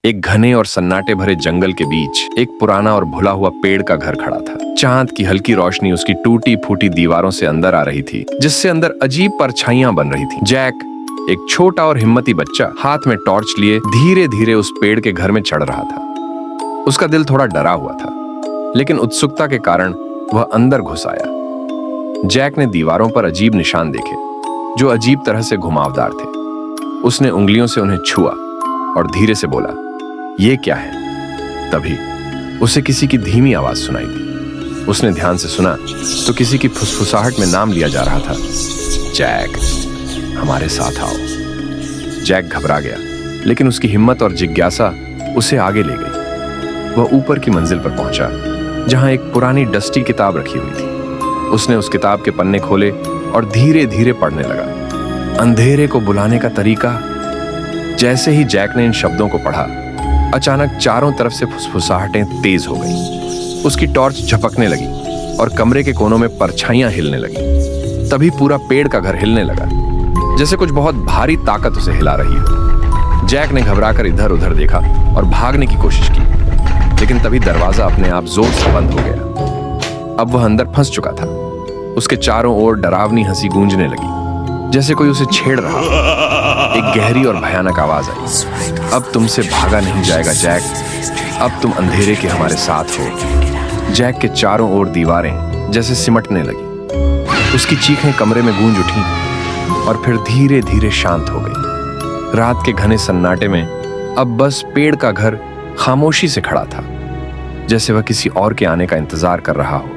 एक घने और सन्नाटे भरे जंगल के बीच एक पुराना और भुला हुआ पेड़ का घर खड़ा था। चांद की हल्की रोशनी उसकी टूटी फूटी दीवारों से अंदर आ रही थी, जिससे अंदर अजीब परछाइयां बन रही थी। जैक, एक छोटा और हिम्मती बच्चा, हाथ में टॉर्च लिए धीरे धीरे उस पेड़ के घर में चढ़ रहा था। उसका दिल थोड़ा डरा हुआ था, लेकिन उत्सुकता के कारण वह अंदर घुस आया। जैक ने दीवारों पर अजीब निशान देखे, जो अजीब तरह से घुमावदार थे। उसने उंगलियों से उन्हें छुआ और धीरे से बोला, ये क्या है? तभी उसे किसी की धीमी आवाज सुनाई दी। उसने ध्यान से सुना तो किसी की फुसफुसाहट में नाम लिया जा रहा था, जैक, हमारे साथ आओ। जैक घबरा गया, लेकिन उसकी हिम्मत और जिज्ञासा उसे आगे ले गई। वह ऊपर की मंजिल पर पहुंचा, जहां एक पुरानी डस्टी किताब रखी हुई थी। उसने उस किताब के पन्ने खोले और धीरे धीरे पढ़ने लगा। अंधेरे को बुलाने का तरीका। जैसे ही जैक ने इन शब्दों को पढ़ा, अचानक चारों तरफ से फुसफुसाहटें तेज हो गईं। उसकी टॉर्च झपकने लगी और कमरे के कोनों में परछाइयां हिलने लगी। तभी पूरा पेड़ का घर हिलने लगा, जैसे कुछ बहुत भारी ताकत उसे हिला रही हो। जैक ने घबराकर इधर उधर देखा और भागने की कोशिश की, लेकिन तभी दरवाजा अपने आप जोर से बंद हो गया। अब वह अंदर फंस चुका था। उसके चारों ओर डरावनी हंसी गूंजने लगी, जैसे कोई उसे छेड़ रहा हो। एक गहरी और भयानक आवाज आई, अब तुमसे भागा नहीं जाएगा जैक, अब तुम अंधेरे के हमारे साथ हो। जैक के चारों ओर दीवारें जैसे सिमटने लगी। उसकी चीखें कमरे में गूंज उठी और फिर धीरे धीरे शांत हो गई। रात के घने सन्नाटे में अब बस पेड़ का घर खामोशी से खड़ा था, जैसे वह किसी और के आने का इंतजार कर रहा हो।